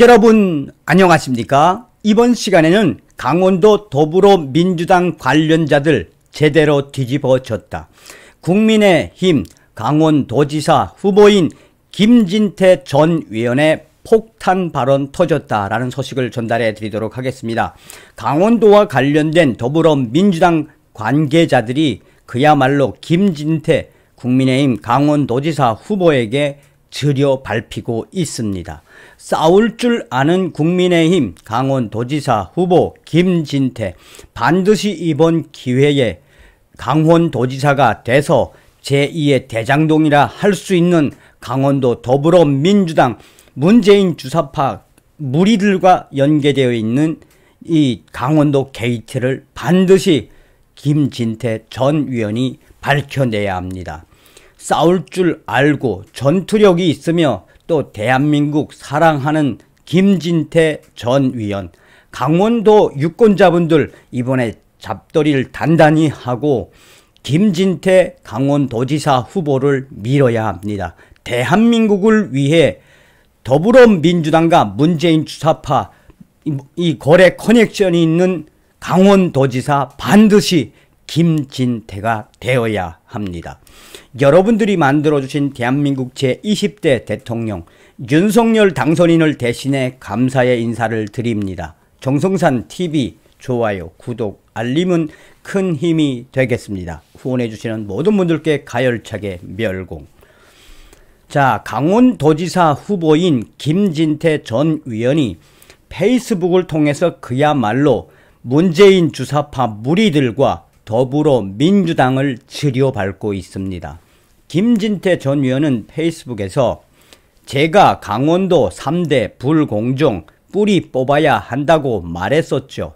여러분 안녕하십니까? 이번 시간에는 강원도 더불어민주당 관련자들 제대로 뒤집어졌다. 국민의힘 강원도지사 후보인 김진태 전 의원의 폭탄 발언 터졌다라는 소식을 전달해 드리도록 하겠습니다. 강원도와 관련된 더불어민주당 관계자들이 그야말로 김진태 국민의힘 강원도지사 후보에게 들여 밟히고 있습니다. 싸울 줄 아는 국민의힘 강원도지사 후보 김진태, 반드시 이번 기회에 강원도지사가 돼서 제2의 대장동이라 할 수 있는 강원도 더불어민주당 문재인 주사파 무리들과 연계되어 있는 이 강원도 게이트를 반드시 김진태 전 의원이 밝혀내야 합니다. 싸울 줄 알고 전투력이 있으며 또 대한민국 사랑하는 김진태 전 의원, 강원도 유권자분들 이번에 잡더리를 단단히 하고 김진태 강원도지사 후보를 밀어야 합니다. 대한민국을 위해 더불어민주당과 문재인 주사파 이 거래 커넥션이 있는 강원도지사 반드시 김진태가 되어야 합니다. 여러분들이 만들어주신 대한민국 제20대 대통령 윤석열 당선인을 대신해 감사의 인사를 드립니다. 정성산TV 좋아요, 구독, 알림은 큰 힘이 되겠습니다. 후원해주시는 모든 분들께 가열차게 멸공. 자, 강원도지사 후보인 김진태 전 의원이 페이스북을 통해서 그야말로 문재인 주사파 무리들과 더불어민주당을 들여밟고 있습니다. 김진태 전 의원은 페이스북에서 제가 강원도 3대 불공정 뿌리 뽑아야 한다고 말했었죠.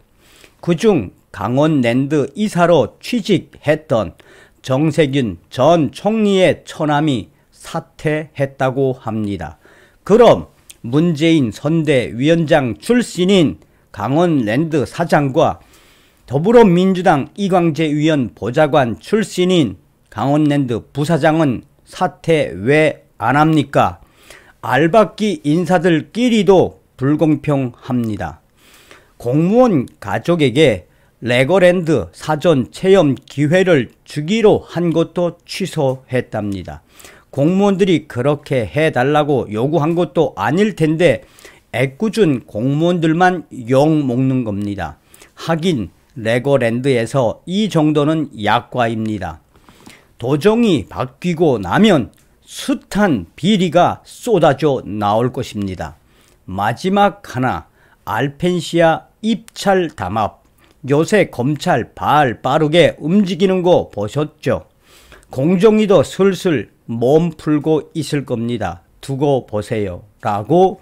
그중 강원랜드 이사로 취직했던 정세균 전 총리의 처남이 사퇴했다고 합니다. 그럼 문재인 선대위원장 출신인 강원랜드 사장과 더불어민주당 이광재 의원 보좌관 출신인 강원랜드 부사장은 사퇴 왜 안합니까? 알박기 인사들끼리도 불공평합니다. 공무원 가족에게 레고랜드 사전 체험 기회를 주기로 한 것도 취소했답니다. 공무원들이 그렇게 해달라고 요구한 것도 아닐 텐데 애꿎은 공무원들만 욕먹는 겁니다. 하긴 레고랜드에서 이 정도는 약과입니다. 도정이 바뀌고 나면 숱한 비리가 쏟아져 나올 것입니다. 마지막 하나, 알펜시아 입찰 담합. 요새 검찰 발 빠르게 움직이는 거 보셨죠? 공정위도 슬슬 몸 풀고 있을 겁니다. 두고 보세요. 라고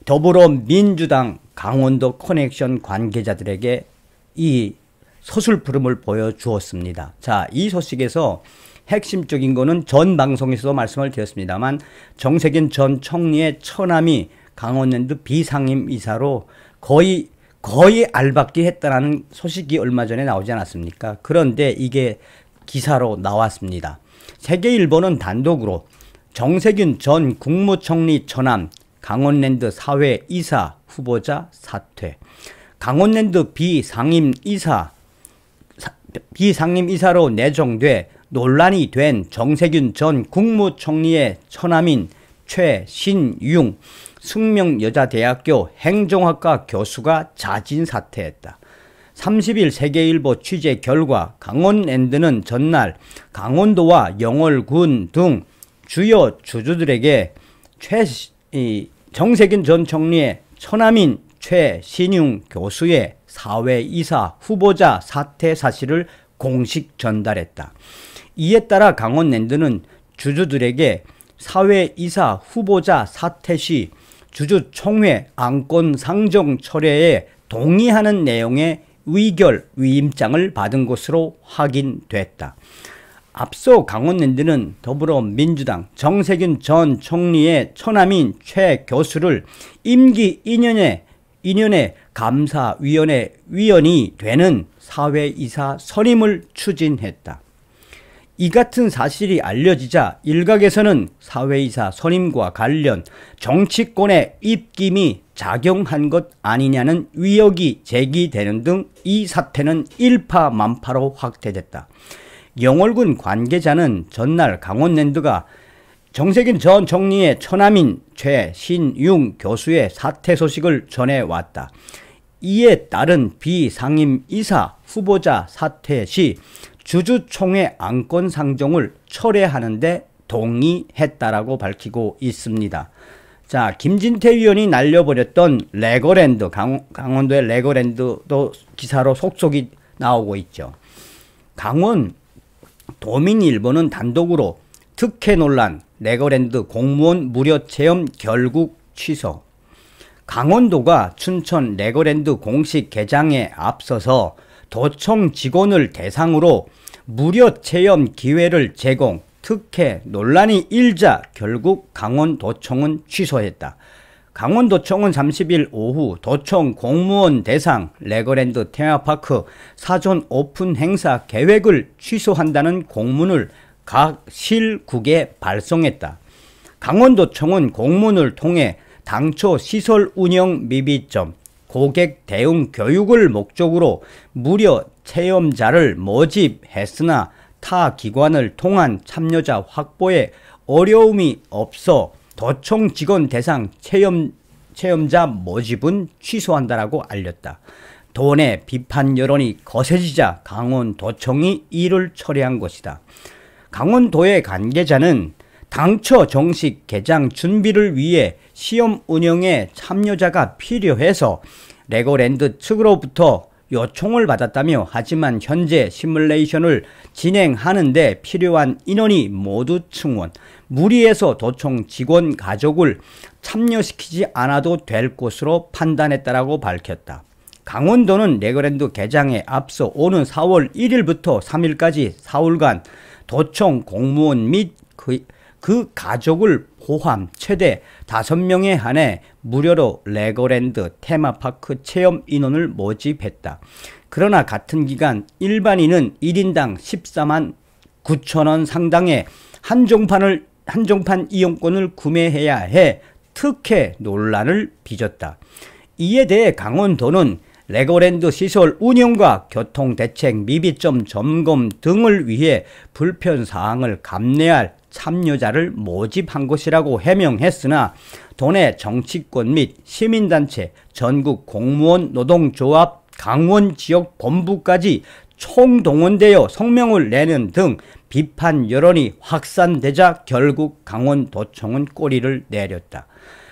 더불어민주당 강원도 커넥션 관계자들에게 이 서술푸름을 보여주었습니다. 자, 이 소식에서 핵심적인 거는 전 방송에서도 말씀을 드렸습니다만 정세균 전 총리의 처남이 강원랜드 비상임이사로 거의 알박기 했다라는 소식이 얼마 전에 나오지 않았습니까? 그런데 이게 기사로 나왔습니다. 세계일보는 단독으로 정세균 전 국무총리 처남 강원랜드 사회이사 후보자 사퇴, 강원랜드 비상임이사로 내정돼 논란이 된 정세균 전 국무총리의 처남인 최신융 숙명여자대학교 행정학과 교수가 자진 사퇴했다. 30일 세계일보 취재 결과 강원랜드는 전날 강원도와 영월군 등 주요 주주들에게 정세균 전 총리의 처남인 최신융 교수의 사회이사 후보자 사퇴 사실을 공식 전달했다. 이에 따라 강원랜드는 주주들에게 사회이사 후보자 사퇴 시 주주총회 안건 상정 철회에 동의하는 내용의 의결 위임장을 받은 것으로 확인됐다. 앞서 강원랜드는 더불어민주당 정세균 전 총리의 처남인 최 교수를 임기 2년의 감사위원회 위원이 되는 사회이사 선임을 추진했다. 이 같은 사실이 알려지자 일각에서는 사회이사 선임과 관련 정치권의 입김이 작용한 것 아니냐는 위협이 제기되는 등 이 사태는 일파만파로 확대됐다. 영월군 관계자는 전날 강원랜드가 정세균 전 총리의 처남인 최신융 교수의 사퇴 소식을 전해왔다. 이에 따른 비상임이사 후보자 사퇴 시 주주총회 안건 상정을 철회하는 데 동의했다라고 밝히고 있습니다. 자, 김진태 의원이 날려버렸던 레고랜드, 강원도의 레고랜드도 기사로 속속이 나오고 있죠. 강원 도민일보는 단독으로 특혜 논란, 레고랜드 공무원 무료 체험 결국 취소. 강원도가 춘천 레고랜드 공식 개장에 앞서서 도청 직원을 대상으로 무료 체험 기회를 제공, 특혜 논란이 일자 결국 강원도청은 취소했다. 강원도청은 30일 오후 도청 공무원 대상 레고랜드 테마파크 사전 오픈 행사 계획을 취소한다는 공문을 각 실국에 발송했다. 강원도청은 공문을 통해 당초 시설 운영 미비점, 고객 대응 교육을 목적으로 무료 체험자를 모집했으나 타 기관을 통한 참여자 확보에 어려움이 없어 도청 직원 대상 체험자 모집은 취소한다라고 알렸다. 도내 비판 여론이 거세지자 강원도청이 이를 철회한 것이다. 강원도의 관계자는 당초 정식 개장 준비를 위해 시험 운영에 참여자가 필요해서 레고랜드 측으로부터 요청을 받았다며 하지만 현재 시뮬레이션을 진행하는데 필요한 인원이 모두 충원, 무리해서 도청 직원 가족을 참여시키지 않아도 될 것으로 판단했다라고 밝혔다. 강원도는 레고랜드 개장에 앞서 오는 4월 1일부터 3일까지 4일간 도청 공무원 및 그 가족을 포함 최대 5명에 한해 무료로 레고랜드 테마파크 체험 인원을 모집했다. 그러나 같은 기간 일반인은 1인당 14만 9천원 상당의 한정판 이용권을 구매해야 해 특혜 논란을 빚었다. 이에 대해 강원도는 레고랜드 시설 운영과 교통대책 미비점 점검 등을 위해 불편사항을 감내할 참여자를 모집한 것이라고 해명했으나 도내 정치권 및 시민단체, 전국 공무원 노동조합, 강원지역 본부까지 총동원되어 성명을 내는 등 비판 여론이 확산되자 결국 강원도청은 꼬리를 내렸다.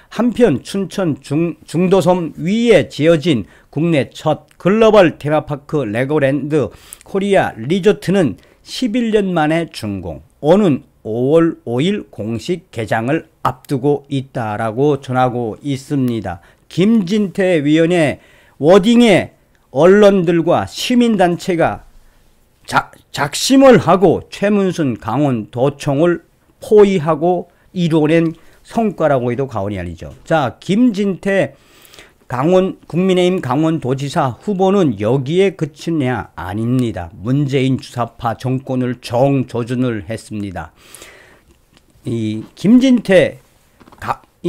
한편 춘천 중도섬 위에 지어진 국내 첫 글로벌 테마파크 레고랜드 코리아 리조트는 11년 만에 준공, 오는 5월 5일 공식 개장을 앞두고 있다라고 전하고 있습니다. 김진태 위원의 워딩에 언론들과 시민단체가 작심을 하고 최문순 강원도청을 포위하고 이뤄낸 성과라고 해도 과언이 아니죠. 자, 김진태 국민의힘 강원도지사 후보는 여기에 그치냐? 아닙니다. 문재인 주사파 정권을 정조준을 했습니다. 이 김진태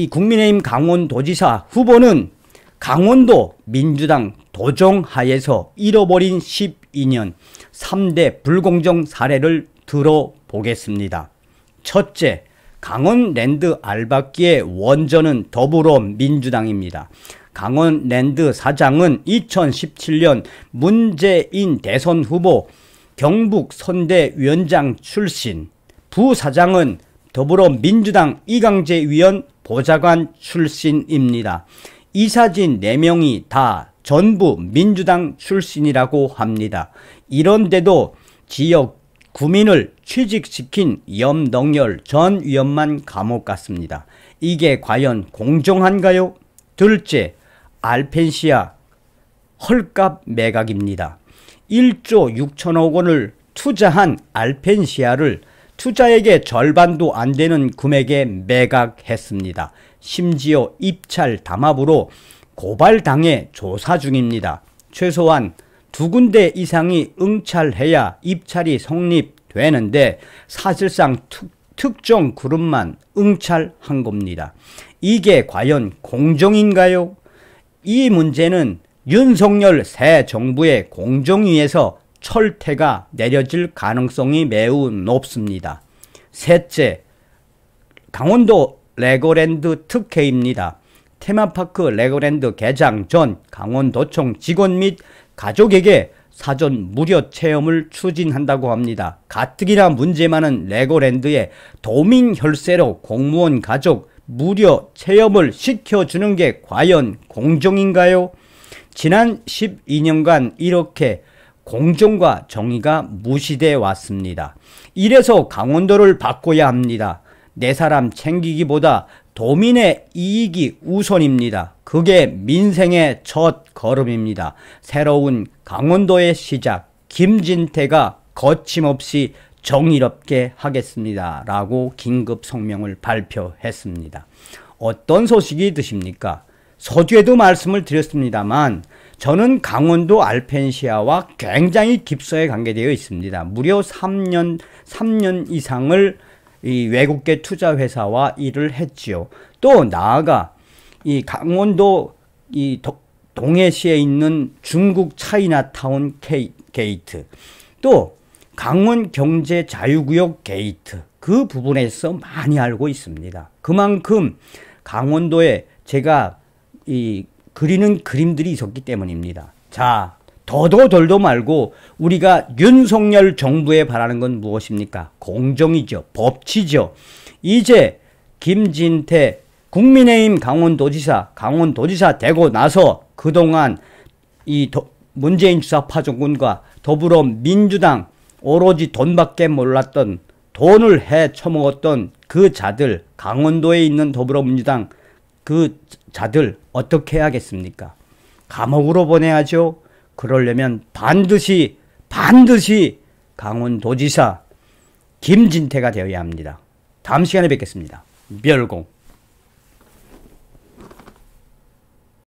국민의힘 강원도지사 후보는 강원도 민주당 도정하에서 잃어버린 12년 3대 불공정 사례를 들어보겠습니다. 첫째, 강원랜드 알박기의 원전은 더불어민주당입니다. 강원랜드 사장은 2017년 문재인 대선 후보 경북 선대위원장 출신, 부사장은 더불어민주당 이강재 위원 보좌관 출신입니다. 이사진 4명이 다 전부 민주당 출신이라고 합니다. 이런데도 지역 구민을 취직시킨 염동열 전 위원만 감옥 갔습니다. 이게 과연 공정한가요? 둘째, 알펜시아 헐값 매각입니다. 1조 6천억 원을 투자한 알펜시아를 투자액의 절반도 안 되는 금액에 매각했습니다. 심지어 입찰 담합으로 고발당해 조사 중입니다. 최소한 2군데 이상이 응찰해야 입찰이 되는데 사실상 특정 그룹만 응찰한 겁니다. 이게 과연 공정인가요? 이 문제는 윤석열 새 정부의 공정위에서 철퇴가 내려질 가능성이 매우 높습니다. 셋째, 강원도 레고랜드 특혜입니다. 테마파크 레고랜드 개장 전 강원도청 직원 및 가족에게 사전 무료 체험을 추진한다고 합니다. 가뜩이나 문제 많은 레고랜드에 도민 혈세로 공무원 가족 무료 체험을 시켜주는 게 과연 공정인가요? 지난 12년간 이렇게 공정과 정의가 무시돼 왔습니다. 이래서 강원도를 바꿔야 합니다. 내 사람 챙기기보다 도민의 이익이 우선입니다. 그게 민생의 첫 걸음입니다. 새로운 강원도의 시작, 김진태가 거침없이 정의롭게 하겠습니다. 라고 긴급 성명을 발표했습니다. 어떤 소식이 드십니까? 서두에도 말씀을 드렸습니다만 저는 강원도 알펜시아와 굉장히 깊숙이 관계되어 있습니다. 무려 3년 이상을 이 외국계 투자회사와 일을 했지요. 또 나아가 이 강원도 이 동해시에 있는 중국 차이나타운 게이트, 또 강원경제자유구역 게이트, 그 부분에서 많이 알고 있습니다. 그만큼 강원도에 제가 이 그리는 그림들이 있었기 때문입니다. 자, 더도 덜도 말고 우리가 윤석열 정부에 바라는 건 무엇입니까? 공정이죠. 법치죠. 이제 김진태 국민의힘 강원도지사 되고 나서 그동안 이 문재인 주사파 정권과 더불어민주당 오로지 돈밖에 몰랐던, 돈을 헤쳐먹었던 그 자들, 강원도에 있는 더불어민주당 그 자들 어떻게 해야겠습니까? 감옥으로 보내야죠. 그러려면 반드시 강원도지사 김진태가 되어야 합니다. 다음 시간에 뵙겠습니다. 별공.